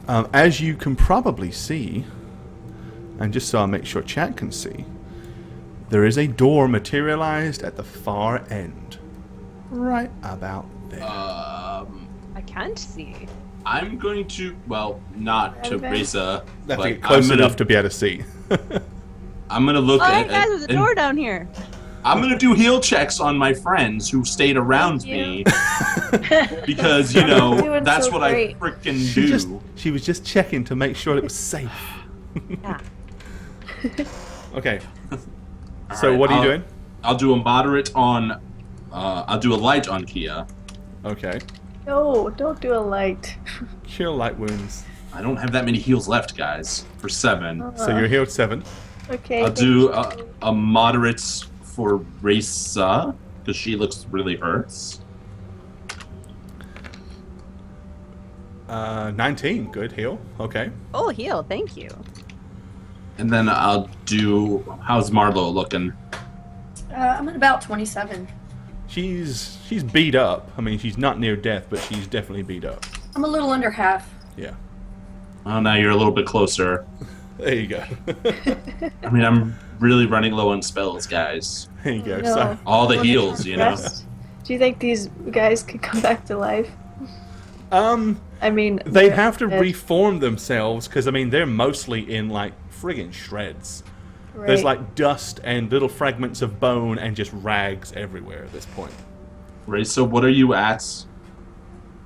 As you can probably see, and just so I make sure chat can see, there is a door materialized at the far end. Right about there. I can't see. I'm going to, well, not to Reza, Have but to get close I'm enough to be able to see. I'm going to look Oh, hey at guys, there's a door down here. I'm going to do heal checks on my friends who stayed around me. Because, you know, that's what I freaking do. She was just checking to make sure it was safe. Yeah. Okay. So what are you doing? I'll do a moderate on, I'll do a light on Kia. Okay. No, don't do a light. Cure light wounds. I don't have that many heals left, guys, for 7. So you're healed 7. Okay. I'll do a moderate for Reza, because she looks really hurts. 19, good heal. Okay. Oh, heal, thank you. And then I'll do, how's Marlo looking? I'm at about 27. She's beat up. I mean, she's not near death, but she's definitely beat up. I'm a little under half. Yeah. Oh, now you're a little bit closer. There you go. I mean, I'm really running low on spells, guys. There you go. No. So, All the heals, you know. Do you think these guys could come back to life? I mean, they'd have to dead. reform themselves because I mean they're mostly in like friggin' shreds. Right. There's like dust and little fragments of bone and just rags everywhere at this point. Right, so what are you at?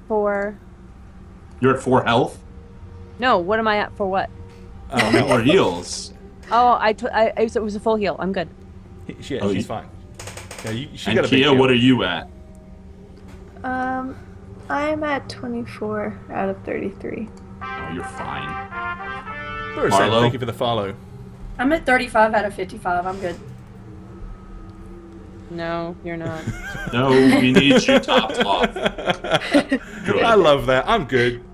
4. You're at 4 health? No, what am I at for what? Or heals? Oh, it was a full heal. I'm good. She's fine. Yeah, she And got a big Kia, heal. what are you at? I'm at 24 out of 33. Oh, you're fine. Marlo, thank you for the follow. I'm at 35 out of 55. I'm good. No, you're not. No, we need you topped off. Good. I love that. I'm good.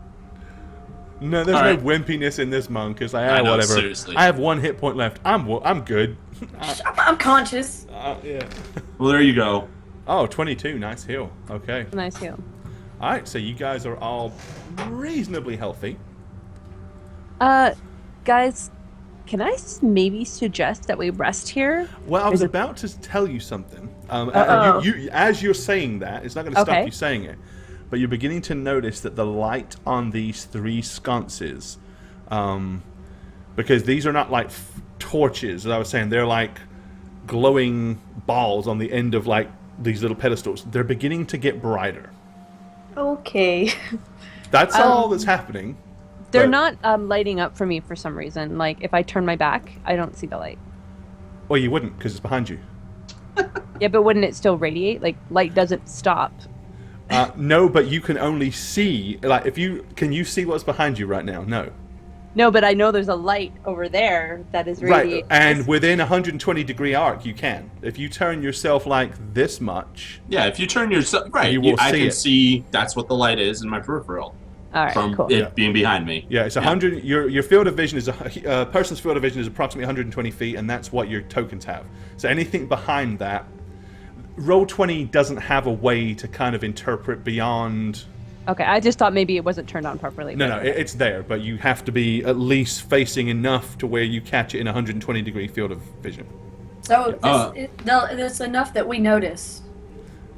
No, there's All no right. wimpiness in this monk. It's like, I know, whatever. seriously. I have 1 hit point left. I'm good. I'm conscious. Yeah. Well, there you go. Oh, 22. Nice heal. Okay. Nice heal. All right. So you guys are all reasonably healthy. Guys, can I maybe suggest that we rest here? Well, I was about to tell you something. Uh-oh. You, as you're saying that, it's not going to stop Okay. you saying it, but you're beginning to notice that the light on these 3 sconces, because these are not like torches, as I was saying, they're like glowing balls on the end of like these little pedestals. They're beginning to get brighter. Okay. That's all that's happening. They're but- not lighting up for me for some reason. Like, if I turn my back, I don't see the light. Well, you wouldn't because it's behind you. Yeah, but wouldn't it still radiate? Like, light doesn't stop. No, but you can only see like can you see what's behind you right now? No. No, but I know there's a light over there that is Right, radiating. and within a 120-degree arc, you can. If you turn yourself like this much, Yeah, if you turn yourself... Right, You will I see can it. see that's what the light is in my peripheral. All right, From cool. it being behind me. yeah, it's 100. Your field of vision is a person's field of vision is approximately 120 feet, and that's what your tokens have. So anything behind that, Roll20 doesn't have a way to kind of interpret beyond. Okay, I just thought maybe it wasn't turned on properly. No, it's there, but you have to be at least facing enough to where you catch it in a 120-degree field of vision. So it's enough that we notice.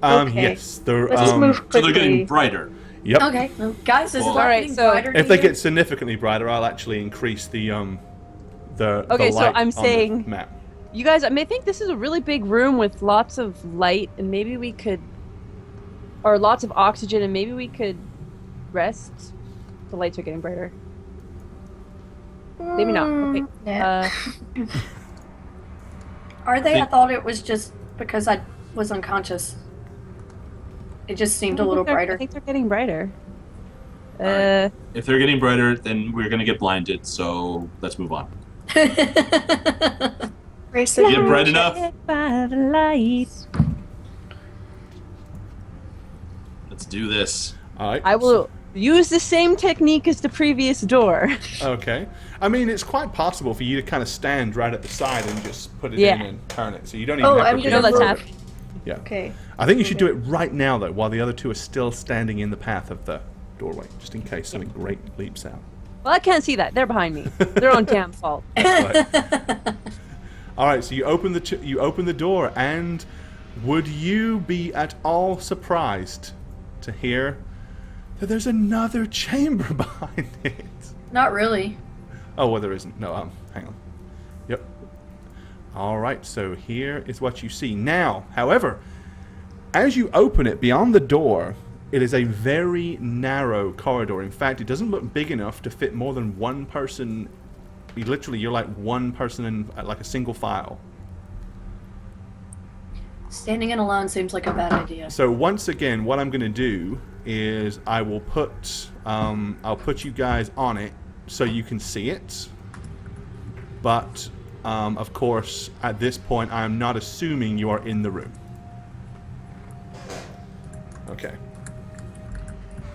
Okay. Yes, they're. Let's just move So quickly. they're getting brighter. Yep. Okay, well, guys, this is All all right, getting so brighter to If they you? get significantly brighter, I'll actually increase the Okay, so light I'm on the saying- map. You guys, I may think this is a really big room with lots of light, and maybe we could, or lots of oxygen, and maybe we could rest. The lights are getting brighter. Maybe not. Okay. Yeah. Are they? I thought it was just because I was unconscious. It just seemed a little I brighter. think they're getting brighter. Alright. If they're getting brighter, then we're going to get blinded, so let's move on. Race Get bright enough? By the light. Let's do this. All right. I will use the same technique as the previous door. Okay. I mean, it's quite possible for you to kind of stand right at the side and just put it Yeah. in and turn it. So you don't even Oh, have I'm to You gonna know be- that's move. happening. Yeah. Okay. I think you should do it right now, though, while the other two are still standing in the path of the doorway, just in case something great leaps out. Well, I can't see that. They're behind me. Their own damn fault. Right. All right, so you open the door, and would you be at all surprised to hear that there's another chamber behind it? Not really. Oh, well, there isn't. No, hang on. Yep. All right, so here is what you see. Now, however, as you open it, beyond the door, it is a very narrow corridor. In fact, it doesn't look big enough to fit more than one person. Literally, you're like one person in like a single file. Standing in alone seems like a bad idea. So once again, what I'm going to do is I will put I'll put you guys on it so you can see it. But of course, at this point, I am not assuming you are in the room. Okay.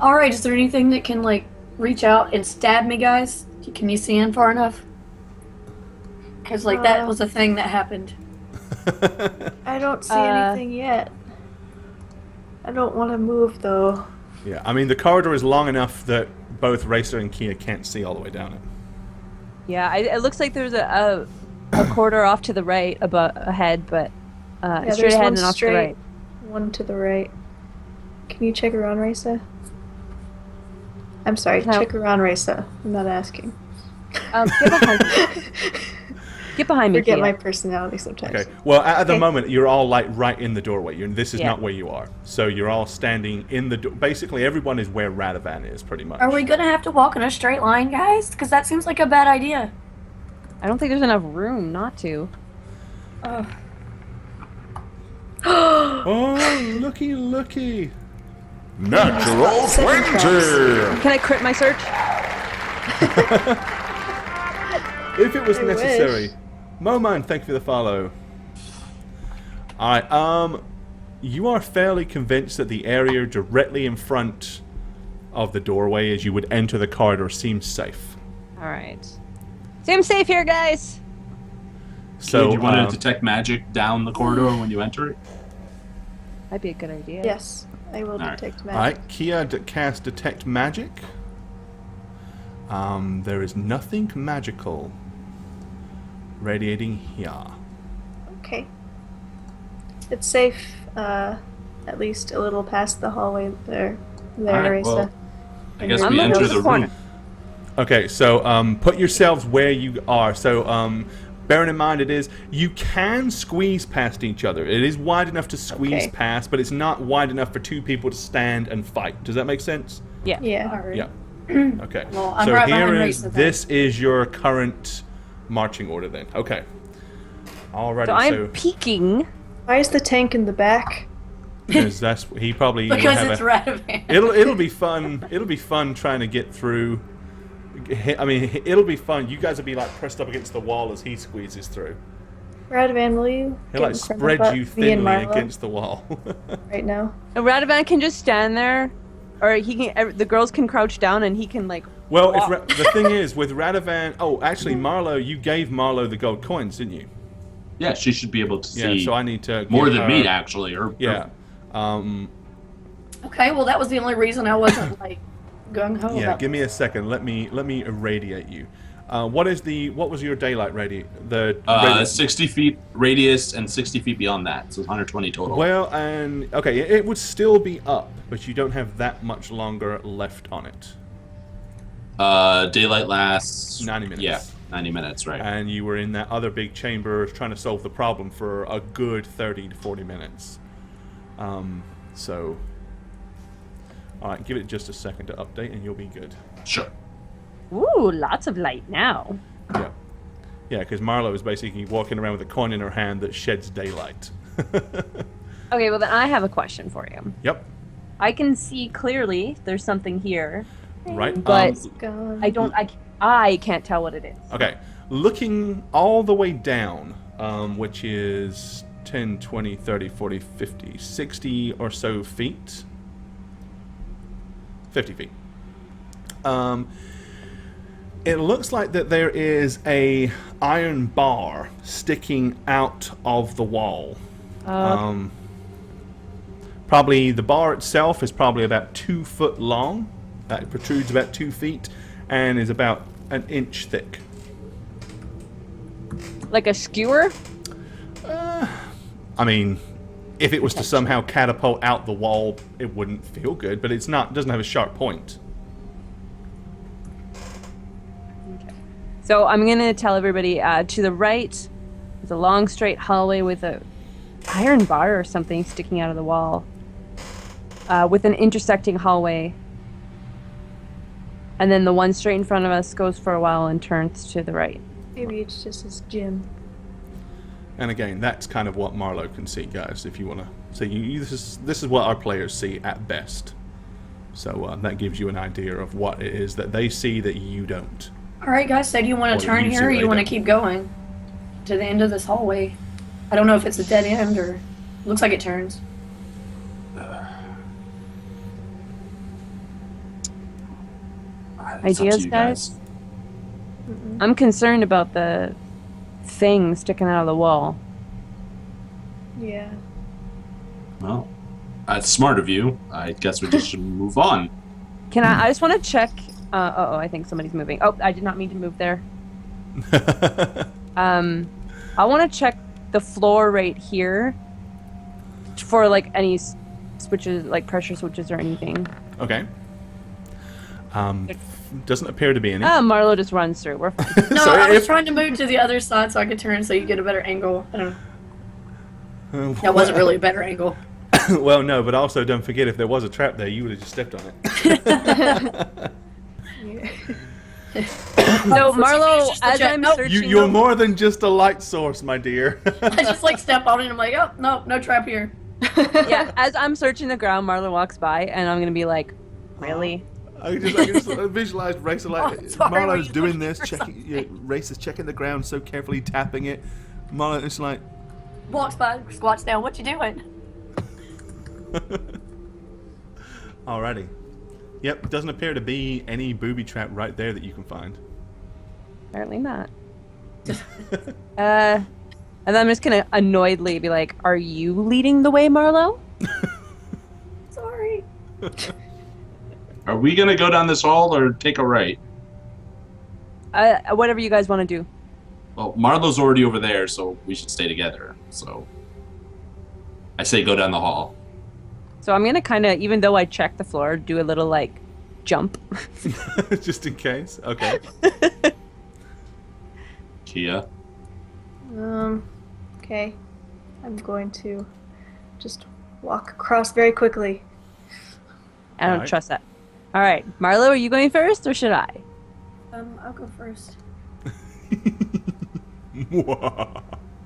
All right, is there anything that can like reach out and stab me, guys? Can you see in far enough? Because like that was a thing that happened. I don't see anything yet. I don't want to move though. Yeah, I mean the corridor is long enough that both Racer and Kia can't see all the way down it. Yeah, it looks like there's a corridor off to the right ahead, but straight ahead and off to the right. One to the right. Can you check around, Raisa? I'm sorry, check around, Raisa. I'm not asking. Get behind me. Get behind me, Forget Kia. my personality sometimes. Okay. Well, at the moment, you're all like right in the doorway. This is Yeah. not where you are. So you're all standing in the door. Basically, everyone is where Radovan is, pretty much. Are we gonna have to walk in a straight line, guys? Because that seems like a bad idea. I don't think there's enough room not to. Oh, looky. Natural 20! Can I crit my search? If it was I necessary. wish. Moman, thank you for the follow. Alright, you are fairly convinced that the area directly in front of the doorway as you would enter the corridor seems safe. Alright. Seems safe here, guys! So, do you want to detect magic down the corridor when you enter it? That'd be a good idea. Yes, I will Alright. detect magic. alright, Kia cast Detect Magic. There is nothing magical radiating here. Okay. It's safe, at least a little past the hallway there. There, Alright, Raisa. well, I guess I'm we looking enter at the the corner. room. Okay, so put yourselves where you are. So bearing in mind you can squeeze past each other. It is wide enough to squeeze Okay. past, but it's not wide enough for two people to stand and fight. Does that make sense? Yeah. Yeah. Alright. Yeah. Okay. Well, I'm so right here behind is Raisa then. this is your current marching order then. Okay. Alrighty. So I'm peeking. Why is the tank in the back? because that's he probably would Because have it's a, Radovan. It'll be fun. It'll be fun trying to get through. I mean, it'll be fun. You guys will be like pressed up against the wall as he squeezes through. Radovan, will you He'll get like in front spread of you me and thinly Marlo against the wall. right now? And Radovan can just stand there, or he can. The girls can crouch down, and he can like. Well, walk. the thing is with Radovan. Oh, actually, Marlo, you gave Marlo the gold coins, didn't you? Yeah, she should be able to see Yeah. So I need to more give than her- me, actually. Or Yeah. Okay, well that was the only reason I wasn't like gung ho Yeah. about Give me a second. Let me irradiate you. What was your daylight radius? 60 feet radius and 60 feet beyond that, so 120 total. Well, and okay, it would still be up, but you don't have that much longer left on it. Daylight lasts 90 minutes. Yeah, 90 minutes, right? And you were in that other big chamber trying to solve the problem for a good 30 to 40 minutes. So, all right, give it just a second to update, and you'll be good. Sure. Ooh, lots of light now. Yeah, yeah, because Marlo is basically walking around with a coin in her hand that sheds daylight. Okay, well then I have a question for you. Yep. I can see clearly there's something here, Right. but Gone. I can't tell what it is. Okay, looking all the way down, which is 10, 20, 30, 40, 50, 60 or so feet. 50 feet. It looks like that there is a iron bar sticking out of the wall. Probably the bar itself is probably about 2 foot long. It protrudes about 2 feet. and is about an inch thick. Like a skewer? I mean, if it was to somehow catapult out the wall, it wouldn't feel good, but it's not. Doesn't have a sharp point. So I'm gonna tell everybody to the right is a long straight hallway with a iron bar or something sticking out of the wall, with an intersecting hallway. And then the one straight in front of us goes for a while and turns to the right. Maybe it's just his gym. And again, that's kind of what Marlowe can see, guys. If you want to see, this is what our players see at best. So that gives you an idea of what it is that they see that you don't. All right, guys. So do you want to turn here, or you want to keep going to the end of this hallway? I don't know if it's a dead end or looks like it turns. Ideas, guys? I'm concerned about the thing sticking out of the wall. Yeah. Well, that's smart of you. I guess we just should move on. Can I just want to check. I think somebody's moving. Oh, I did not mean to move there. I want to check the floor right here for like any switches, like pressure switches or anything. Okay. Doesn't appear to be any. Marlo just runs through. We're fine. No, I was trying to move to the other side so I could turn so you get a better angle. I don't know. That wasn't really a better angle. Well, no, but also don't forget, if there was a trap there, you would have just stepped on it. So, Marlo, as I'm searching... You're more than just a light source, my dear. I just like step on it and I'm like, oh, no trap here. Yeah, as I'm searching the ground, Marlo walks by and I'm going to be like, really? I can just visualize Racer like Marlo's doing this, Racer's checking the ground so carefully, tapping it. Marlo is like... Walks by, squats down, what you doing? Alrighty. Yep, doesn't appear to be any booby trap right there that you can find. Apparently not. And then I'm just gonna annoyedly be like, "Are you leading the way, Marlo?" Sorry. Are we gonna go down this hall or take a right? Whatever you guys want to do. Well, Marlo's already over there, so we should stay together. So I say go down the hall. So I'm gonna kind of, even though I check the floor, do a little like jump. Just in case. Okay. Kia. Okay. I'm going to just walk across very quickly. I don't trust that. All right, Marlo, are you going first or should I? I'll go first.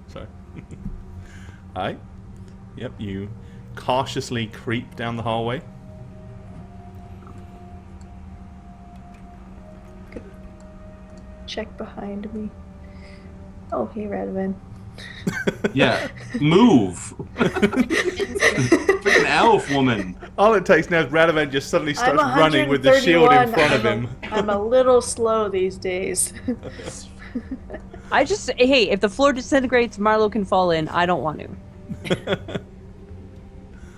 Sorry. Alright. Yep, you cautiously creep down the hallway. Check behind me. Oh, hey, Radovan. Yeah, move. Freaking elf woman. All it takes now is Radovan just suddenly starts running with the shield in front of him. I'm a little slow these days. Hey, if the floor disintegrates, Marlo can fall in. I don't want to.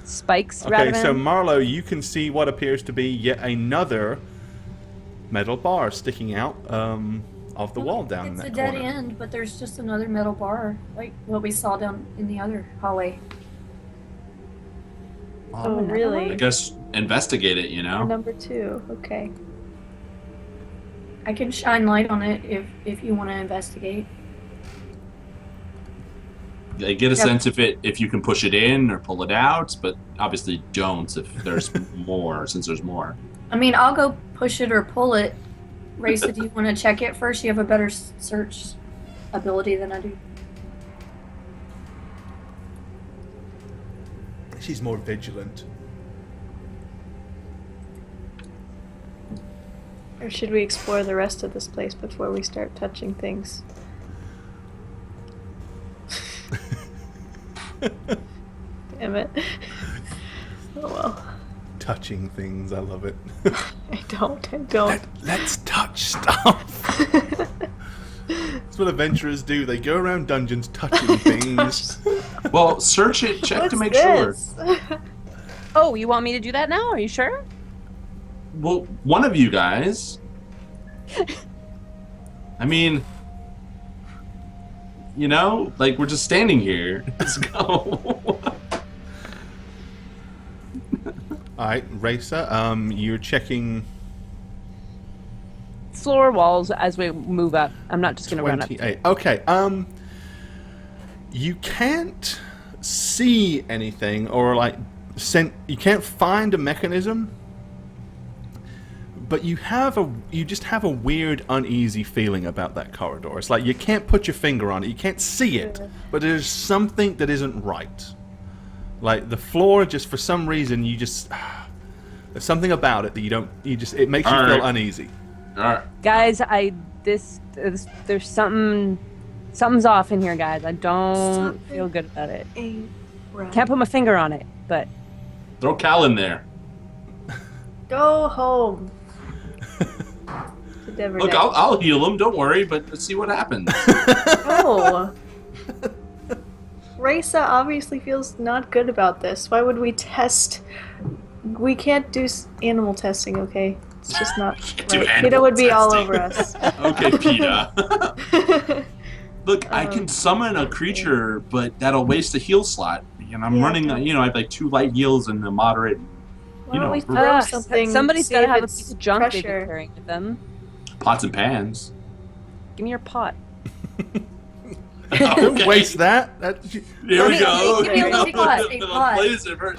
Spikes, Okay, Radovan? so Marlo, you can see what appears to be yet another metal bar sticking out of the wall down in that corner. It's a dead end, but there's just another metal bar, like what we saw down in the other hallway. Oh, really? I guess investigate it, you know? Number 2, okay. I can shine light on it if you want to investigate. I get a sense if you can push it in or pull it out, but obviously don't if there's more, since there's more. I mean, I'll go push it or pull it. Raisa, do you want to check it first? You have a better search ability than I do. She's more vigilant. Or should we explore the rest of this place before we start touching things? Damn it. Oh well. Touching things, I love it. I don't. Let's touch stuff. That's what adventurers do. They go around dungeons touching things. Well, search it, check What's to make this? sure. Oh, you want me to do that now? Are you sure? Well, one of you guys I mean, like we're just standing here. Let's go. All right, Racer. You're checking Floor walls as we move up. I'm not just gonna run up. 28. Okay. You can't see anything or like you can't find a mechanism, but you just have a weird uneasy feeling about that corridor. It's like you can't put your finger on it, you can't see it, but there's something that isn't right. Like the floor, just for some reason there's something about it that it makes you feel uneasy. All right, guys, there's something's off in here, guys. I don't feel good about it. Right. Can't put my finger on it, but throw Cal in there. Go home. Look, I'll heal him. Don't worry, but let's see what happens. Oh. Raisa obviously feels not good about this. Why would we test? We can't do animal testing, okay? It's just not right. PETA would be all over us. Okay, PETA. Look, I can summon a creature, but that'll waste a heal slot. And I'm running, I have like 2 light heals and a moderate, Why don't we throw something? Somebody's see gotta if have a it's piece of junk they've been pressure. carrying with them. pots and pans. Give me your pot. Don't waste that. Here we go. Give me a little pot.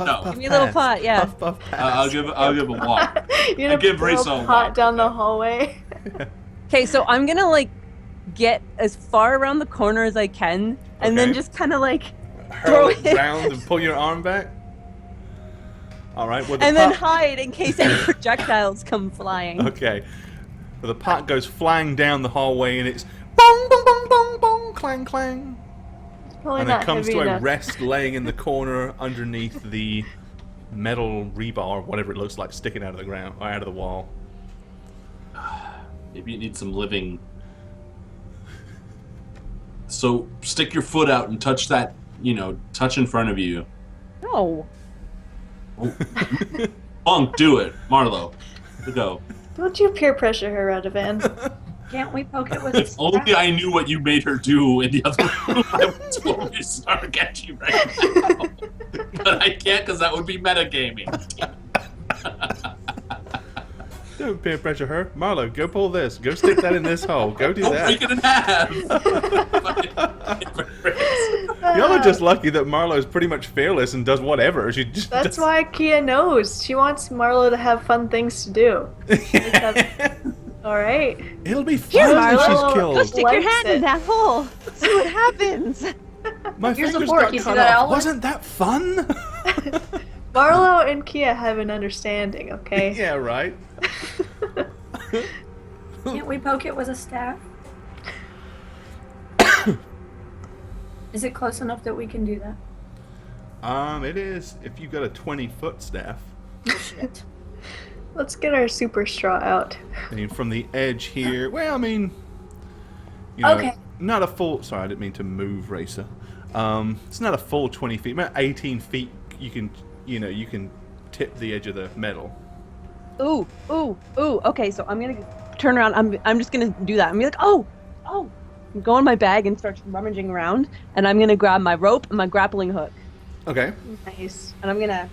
No. Give me a little pot, yeah. Puff, puff, pass. I'll give a walk. You're gonna give throw Raisa a a pot walk. down the hallway. Okay, so I'm gonna like get as far around the corner as I can, and then Okay. just kind of like Hurl throw it it, round and pull your arm back. All right. Well, and then hide in case any projectiles come flying. Okay. Well, the pot goes flying down the hallway, and it's bong, bong, bong, bong, bong, clang, clang. Probably And then not comes heavy to a enough. rest laying in the corner underneath the metal rebar, whatever it looks like, sticking out of the ground or out of the wall. Maybe it needs some living. So stick your foot out and touch that, touch in front of you. No. Bunk, do it. Marlo, go. Don't you peer pressure her, Radovan. Can't we poke it with a If only I knew what you made her do in the other room, I would totally snark at you right now. But I can't because that would be metagaming. Don't peer pressure her. Marlo, go pull this. Go stick that in this hole. Go do Don't that. break it in half. Y'all are just lucky that Marlo's pretty much fearless and does whatever. She just That's why Kia knows. She wants Marlo to have fun things to do. Alright. It'll be Here, fun if she's Marlo. Go killed. stick your Likes hand in it. that hole. See what happens. My Here's a fingers fork. got You see cut that off. outline? Wasn't that fun? Marlo and Kia have an understanding, okay? Yeah, right. Can't we poke it with a staff? Is it close enough that we can do that? It is if you've got a 20-foot staff. Shit. Let's get our super straw out. I mean, from the edge here. Well, I mean, you know, Okay. not a full. Sorry, I didn't mean to move, Racer. It's not a full 20 feet. About 18 feet. You can tip the edge of the metal. Ooh. Okay, so I'm gonna turn around. I'm just gonna do that. I'm gonna be like, oh. Go in my bag and start rummaging around, and I'm gonna grab my rope and my grappling hook, Okay. Nice. and I'm gonna,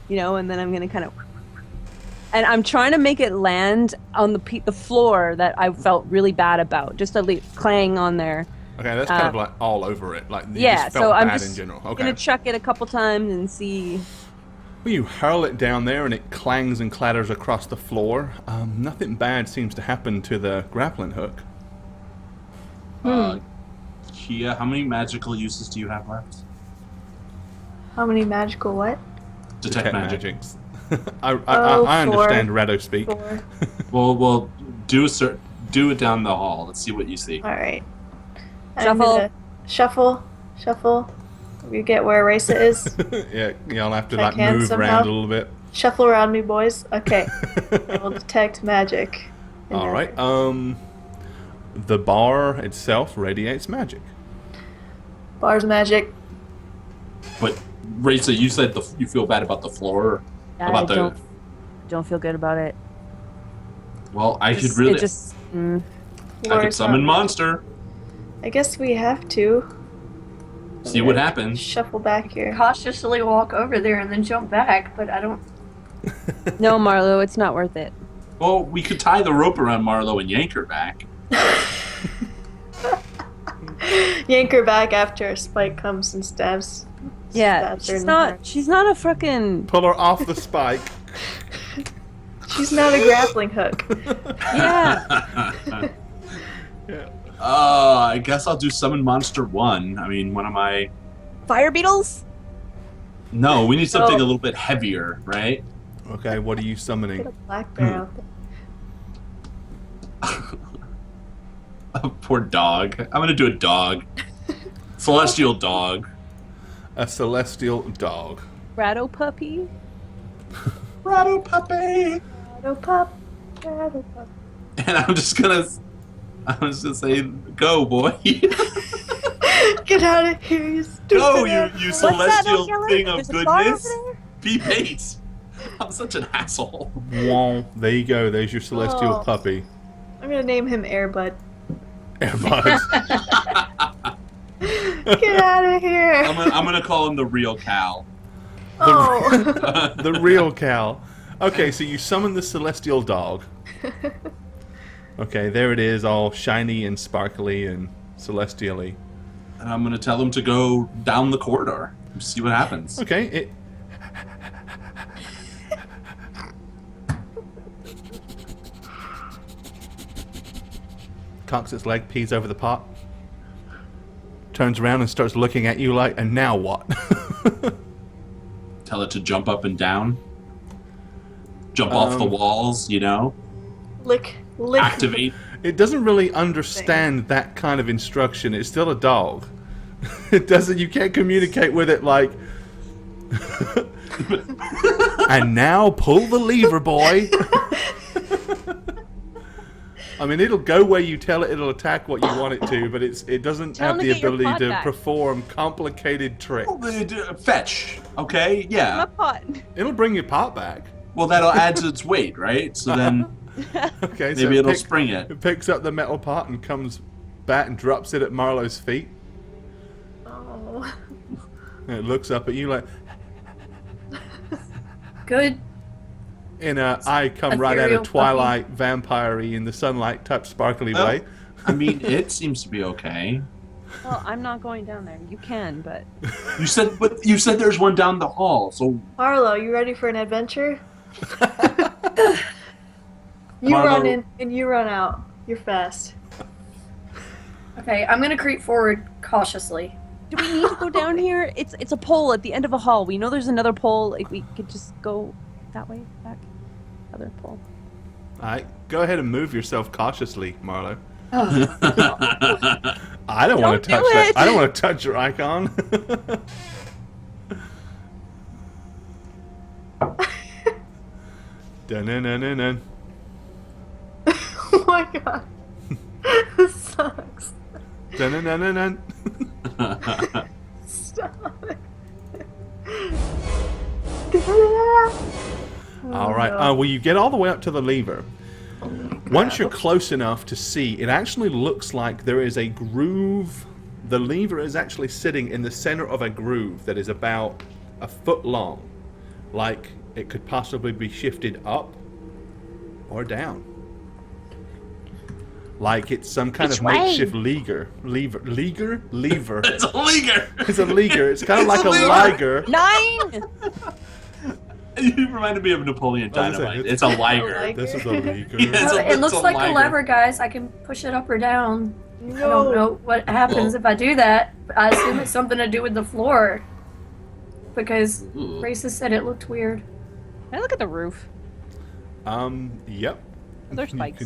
and then I'm gonna kind of, and I'm trying to make it land on the floor that I felt really bad about, just to leave clang on there. Okay, that's kind of like all over it. Like you Yeah, just felt so I'm bad just in general. Okay. gonna chuck it a couple times and see. Well, you hurl it down there and it clangs and clatters across the floor. Nothing bad seems to happen to the grappling hook. Kia, how many magical uses do you have left? How many magical what? Detect magic. magics. I Oh, understand 4. Rado speak. 4. Well, do it down the hall. Let's see what you see. Alright. Shuffle. Shuffle. You get where Raisa is? Yeah, y'all have to If I like can move somehow. around a little bit. Shuffle around me, boys. Okay. I will detect magic. All right. The bar itself radiates magic. Bar's magic. But Raisa, you said you feel bad about the floor. I About the don't feel good about it. Well, I could really. It just. I could Laura's summon not- monster. I guess we have to. See what happens. Shuffle back here. Cautiously walk over there and then jump back, but I don't. No, Marlo, it's not worth it. Well, we could tie the rope around Marlo and yank her back. Yank her back after Spike comes and stabs. Yeah, stabs her in the heart. she's not a frickin'. Pull her off the spike. She's not a grappling hook. Yeah. Yeah. I guess I'll do summon monster 1. I mean, what am I? Fire beetles? No, we need something Oh. a little bit heavier, right? Okay, what are you Get a summoning? black bear out there. A poor dog. I'm gonna do a dog. Celestial dog. A celestial dog. Ratto puppy? Rattle puppy. Shadow pup. Shadow pup. And I'm just gonna say, go, boy. Get out of here, you stupid. Go, you What's that, celestial Ocelot? thing of There's a bar goodness. over there? Be bait. I'm such an asshole. Wah. There you go. There's your celestial Oh. puppy. I'm gonna name him Airbud. Airbuds. Get out of here. I'm gonna call him the real Cal. Oh. The real Cal. Okay, so you summon the celestial dog. Okay, there it is, all shiny and sparkly and celestially. And I'm gonna tell him to go down the corridor. See what happens. Okay, it. Cocks its leg, pees over the pot, turns around and starts looking at you like, and now what? Tell it to jump up and down. Jump off the walls, you know? Lick. Activate. It doesn't really understand that kind of instruction. It's still a dog. It doesn't. You can't communicate with it like. And now pull the lever, boy. I mean, it'll go where you tell it. It'll attack what you want it to, but it doesn't Tell have him to the get your ability pot to back. perform complicated tricks. Fetch. Okay? My Yeah. pot. It'll bring your pot back. Well, that'll add to its weight, right? So then Okay, so maybe it it'll picks- spring it. It picks up the metal pot and comes back and drops it at Marlowe's feet. Oh. And it looks up at you like, Good. in a I come right out ethereal of Twilight vampire-y in the sunlight type sparkly Well, way. I mean, it seems to be okay. Well, I'm not going down there. You can, but You said there's one down the hall, so Marlo, you ready for an adventure? You Marlo- run in and you run out. You're fast. Okay, I'm gonna creep forward cautiously. do we need to go down here? It's a pole at the end of a hall. We know there's another pole. Like we could just go that way, back. Other pole. Alright, go ahead and move yourself cautiously, Marlo. Oh, I don't want to Don't touch do that. it. I don't want to touch your icon. Dun-dun-dun-dun-dun. Oh my god. This sucks. Dun-dun-dun-dun-dun. Stop it. All right. no. Well, you get all the way up to the lever. Once you're close enough to see, it actually looks like there is a groove. The lever is actually sitting in the center of a groove that is about a foot long. Like it could possibly be shifted up or down. Like it's some kind Which of way? makeshift lever. it's a leaguer. It's a leaguer. It's kind of It's like a a lever. liger. 9. You reminded me of Napoleon I was gonna say, Dynamite. It's a liger. liger. This is a leaguer. Yeah. It's a- it looks it's a like liger. a lever, guys. I can push it up or down. I don't No. know what happens Well- if I do that. But I assume it's something to do with the floor. Because Ooh. Racist said it looked weird. Can I look at the roof? Yep. There's spikes.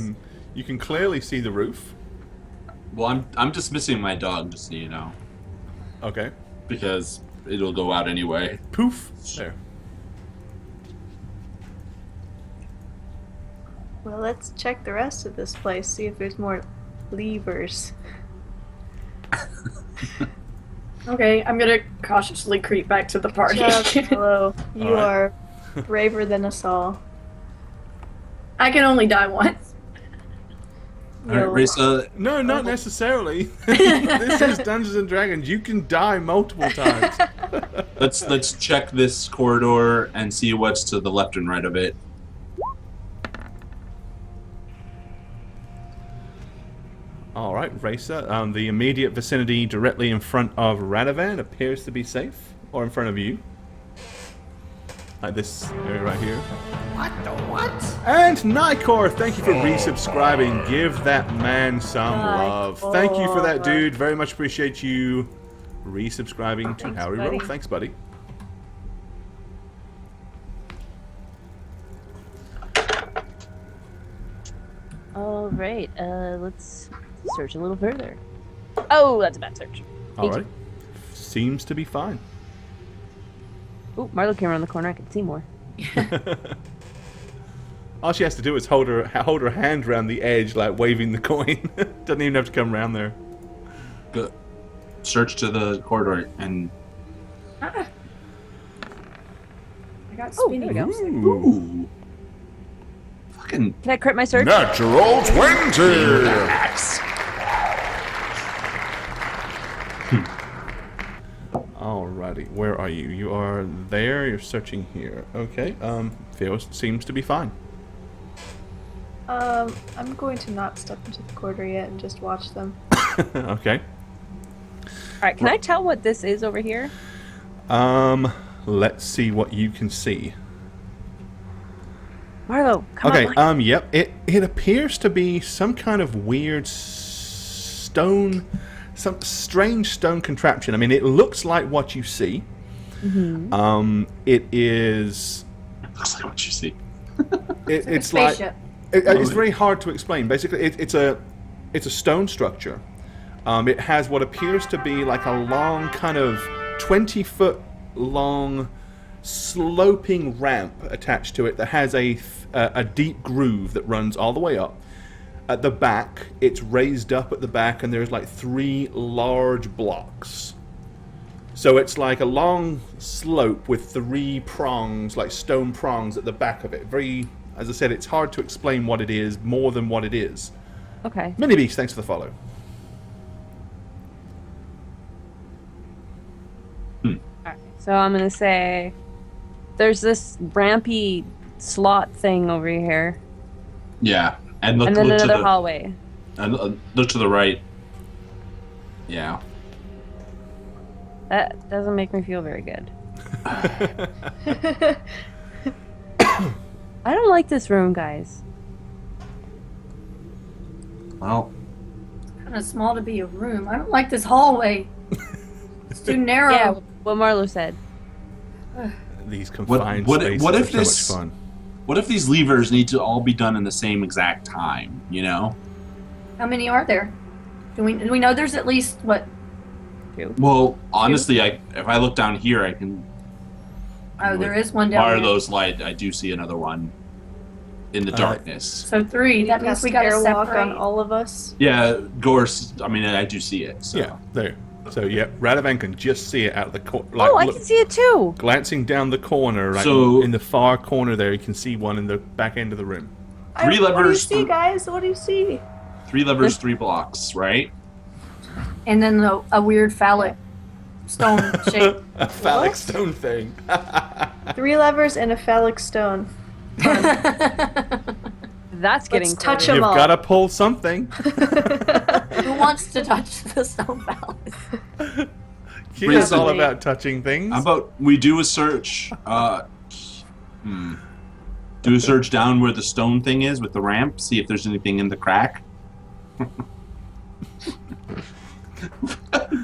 You can clearly see the roof. Well, I'm dismissing my dog, just so you know, Okay. because it'll go out anyway. Poof. There. Well, let's check the rest of this place, see if there's more levers. Okay, I'm gonna cautiously creep back to the party. Job, hello. You Alright. are braver than us all. I can only die once. All right, Risa. No, not necessarily. This is Dungeons and Dragons. You can die multiple times. Let's check this corridor and see what's to the left and right of it. All right, Racer. The immediate vicinity directly in front of Radovan appears to be safe, or in front of you. Like this area right here. What the what? And Nikor, thank you for resubscribing. Give that man some love. Thank you for that, dude. Very much appreciate you resubscribing to Howreroll. buddy. Thanks, buddy. All right, let's search a little further. Oh, that's a bad search. All right. Seems to be fine. Oh, Marlo came around the corner. I can see more. All she has to do is hold her hand around the edge, like waving the coin. Doesn't even have to come around there. Good. Search to the corridor and. I got Oh, spinning. there we go. Ooh. Fucking. Can I crit my search? Natural 20! Axe. Alrighty, where are you? You are there. You're searching here. Okay. Seems to be fine. I'm going to not step into the corridor yet and just watch them. Okay. All right, can I tell what this is over here? Let's see what you can see. Marlo, come Okay, on. yep. It appears to be some kind of weird stone, some strange stone contraption. I mean, it looks like what you see. Mm-hmm. It is. Looks like what you see. It's like. Spaceship. It's very hard to explain. Basically, it's a stone structure. It has what appears to be like a long, kind of 20-foot long, sloping ramp attached to it that has a deep groove that runs all the way up. At the back, it's raised up at the back, and there's like 3 large blocks. So it's like a long slope with 3 prongs, like stone prongs at the back of it. Very, as I said, it's hard to explain what it is more than what it is. Okay. Mini Beast, thanks for the follow. Alright, so I'm gonna say there's this rampy slot thing over here, Yeah, and look, and then look to another the hallway. and look to the right. Yeah. That doesn't make me feel very good. I don't like this room, guys. Well, Kind of small to be a room. I don't like this hallway. It's too narrow. Yeah, what Marlo said. These confined what spaces if are so this- much fun. what if these levers need to all be done in the same exact time? You know. How many are there? Do we know there's at least what? Well, honestly, if I look down here, I can. Oh, there is one down there. Marlo's light. I do see another one in the darkness. So 3. That means Cast we got to airlock separate. on all of us. Yeah, Gorse. I mean, I do see it. So. Yeah, there. So, yeah, Radovan can just see it out of the corner. Oh, I can see it too. Glancing down the corner, right So- in the far corner there, you can see one in the back end of the room. Three What do you levers. see, guys? What do you see? 3 levers, 3 blocks. Right. And then a weird phallic stone shape. A phallic What? stone thing. 3 levers and a phallic stone. That's getting Let's touch clear. them You've all. got to pull something. Who wants to touch the stone phallic? She is all Really? about touching things. How about we do a search? Do a search down where the stone thing is with the ramp. See if there's anything in the crack.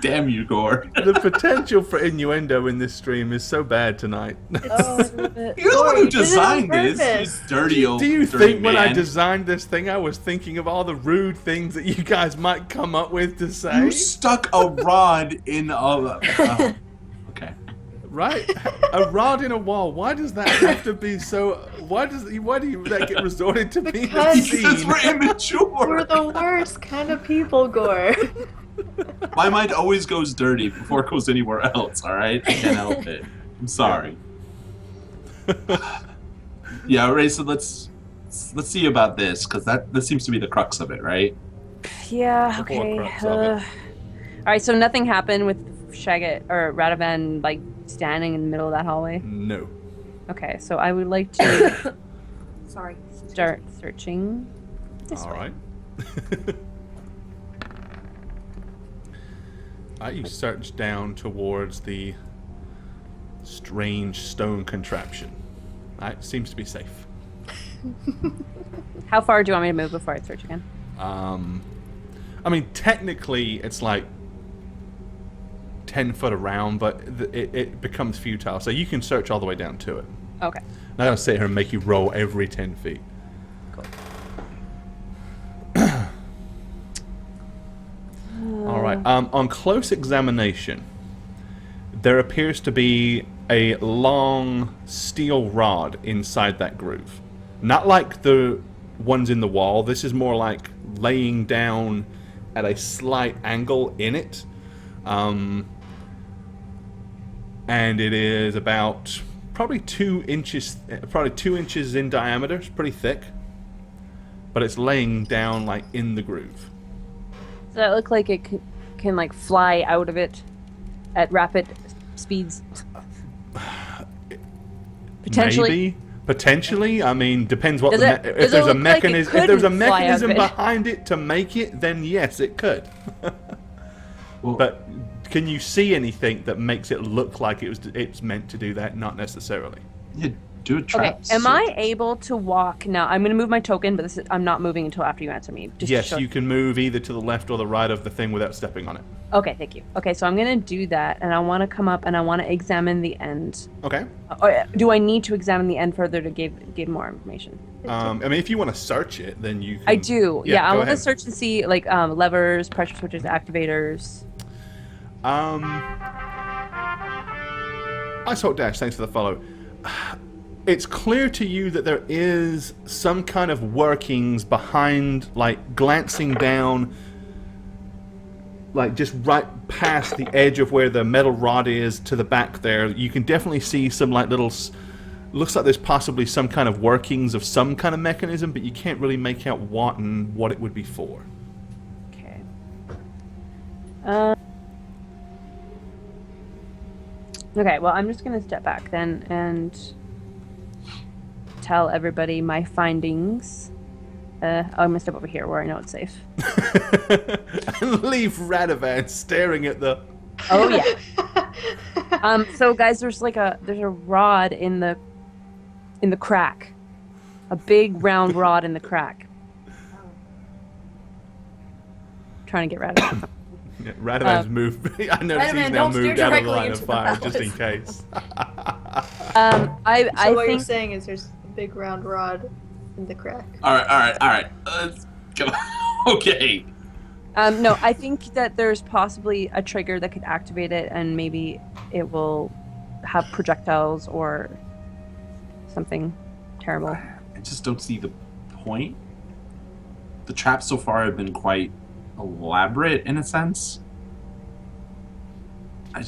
Damn you, Gore. The potential for innuendo in this stream is so bad tonight. Oh, You're the one who designed this. You dirty old. Do you dirty think when I man. designed this thing, I was thinking of all the rude things that you guys might come up with to say? You stuck a rod in a. Okay. Right? A rod in a wall. Why does that have to be so? Why do you that get resorted to being Because- Because obscene? we're immature. We're the worst kind of people, Gore. My mind always goes dirty before it goes anywhere else. All right, I can't help it. I'm sorry. Yeah, Ray. So let's see about this because that seems to be the crux of it, right? Yeah. The Okay. Horcrux of it. All right. So nothing happened with Shagget or Radovan like standing in the middle of that hallway. No. Okay. So I would like to Sorry. start searching. This All way. right. You search down towards the strange stone contraption. Seems to be safe. How far do you want me to move before I search again? I mean, technically, it's like 10 foot around, but it becomes futile. So you can search all the way down to it. Okay. Not gonna sit here and make you roll every 10 feet. Cool. All right. On close examination, there appears to be a long steel rod inside that groove. Not like the ones in the wall. This is more like laying down at a slight angle in it. And it is about probably 2 inches in diameter. It's pretty thick. But it's laying down like in the groove. Does that look like it can like fly out of it at rapid speeds? Potentially. Potentially. I mean, depends what Does if it there's a look like it mechanism. If there's a couldn't fly out of mechanism it? behind it to make it, then yes, it could. Well, But can you see anything that makes it look like it's meant to do that? Not necessarily. yeah, do a Okay. trap. Am I search. able to walk now? I'm going to move my token, but I'm not moving until after you answer me. Just to Yes, show- you can move either to the left or the right of the thing without stepping on it. Okay, thank you. Okay, so I'm going to do that, and I want to come up and I want to examine the end. Okay. Or do I need to examine the end further to give more information? I mean, if you want to search it, then you can. I do. Yeah, I go want to ahead. search to see like levers, pressure switches, activators. Ice Hawk Dash, thanks for the follow. It's clear to you that there is some kind of workings behind, like glancing down, like just right past the edge of where the metal rod is to the back there. You can definitely see some like little. Looks like there's possibly some kind of workings of some kind of mechanism, but you can't really make out what and what it would be for. Okay. Okay, well, I'm just going to step back then and tell everybody my findings. I'm going to step over here where I know it's safe. And leave Radovan staring at the. Oh, yeah. So, guys, there's a rod in the crack. A big round rod in the crack. Trying to get Radovan. Yeah, Radovan's moved. I noticed he's Radovan, now don't steer moved out of the directly line of into the fire just in palace. case. I So what you're think saying is there's a big round rod in the crack. All right. Let's go. Okay. no, I think that there's possibly a trigger that could activate it, and maybe it will have projectiles or something terrible. I just don't see the point. The traps so far have been quite elaborate in a sense. I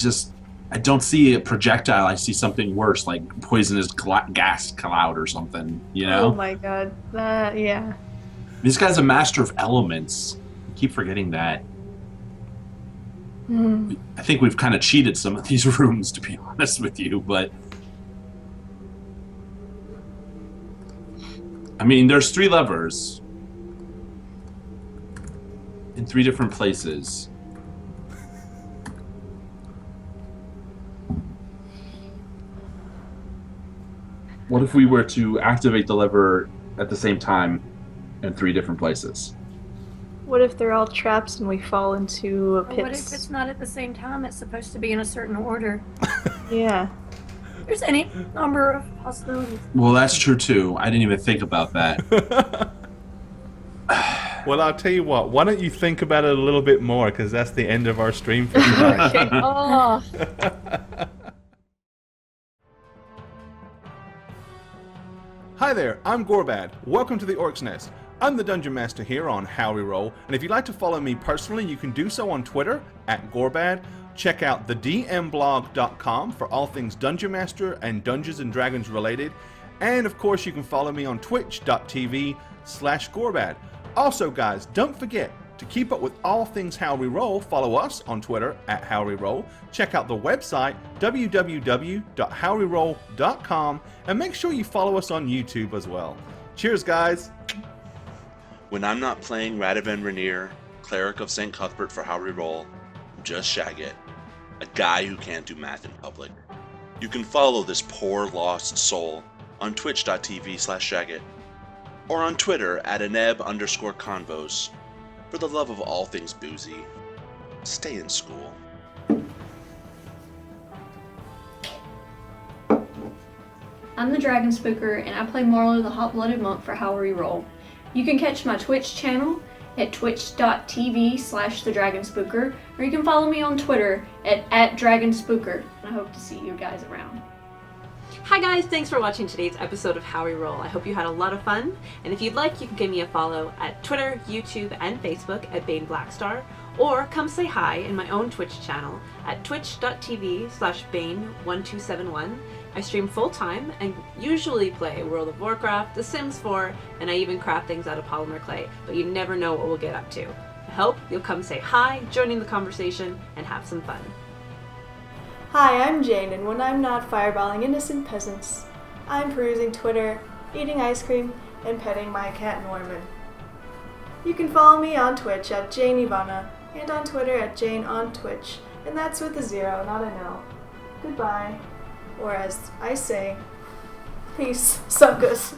don't see a projectile. I see something worse, like poisonous gas cloud or something. You know? Oh my god. Yeah. This guy's a master of elements. I keep forgetting that. I think we've kind of cheated some of these rooms, to be honest with you, but I mean, there's 3 levers in 3 different places. What if we were to activate the lever at the same time in 3 different places? What if they're all traps and we fall into a Or pit? what if it's not at the same time? It's supposed to be in a certain order. Yeah. There's any number of possibilities. Well, that's true too. I didn't even think about that. Well, I'll tell you what. Why don't you think about it a little bit more? Because that's the end of our stream for tonight. Oh, Hi there, I'm Gorbad. Welcome to the Orc's Nest. I'm the Dungeon Master here on Howreroll, and if you'd like to follow me personally, you can do so on Twitter @Gorbad. Check out thedmblog.com for all things Dungeon Master and Dungeons and Dragons related, and of course you can follow me on twitch.tv/Gorbad. Also, guys, don't forget To keep up with all things Howreroll, follow us on Twitter at Howreroll. Check out the website www.howreroll.com and make sure you follow us on YouTube as well. Cheers, guys. When I'm not playing Radovan Rainier, Cleric of St. Cuthbert for Howreroll, I'm just Shagget, a guy who can't do math in public. You can follow this poor lost soul on twitch.tv/Shagget or on Twitter at @aneb_convos. For the love of all things boozy, stay in school. I'm the Dragon Spooker, and I play Marlowe the Hot-Blooded Monk for Howreroll. You can catch my Twitch channel at twitch.tv/thedragonspooker, or you can follow me on Twitter at @dragonspooker. I hope to see you guys around. Hi guys, thanks for watching today's episode of Howreroll. I hope you had a lot of fun, and if you'd like, you can give me a follow at Twitter, YouTube, and Facebook at Bane Blackstar, or come say hi in my own Twitch channel at twitch.tv/Bane1271. I stream full-time and usually play World of Warcraft, The Sims 4, and I even craft things out of polymer clay, but you never know what we'll get up to. I hope you'll come say hi, join in the conversation, and have some fun. Hi, I'm Jane, and when I'm not fireballing innocent peasants, I'm perusing Twitter, eating ice cream, and petting my cat Norman. You can follow me on Twitch at Jane Ivana, and on Twitter at Jane on Twitch, and that's with a 0, not an L. Goodbye. Or as I say, peace, suckus.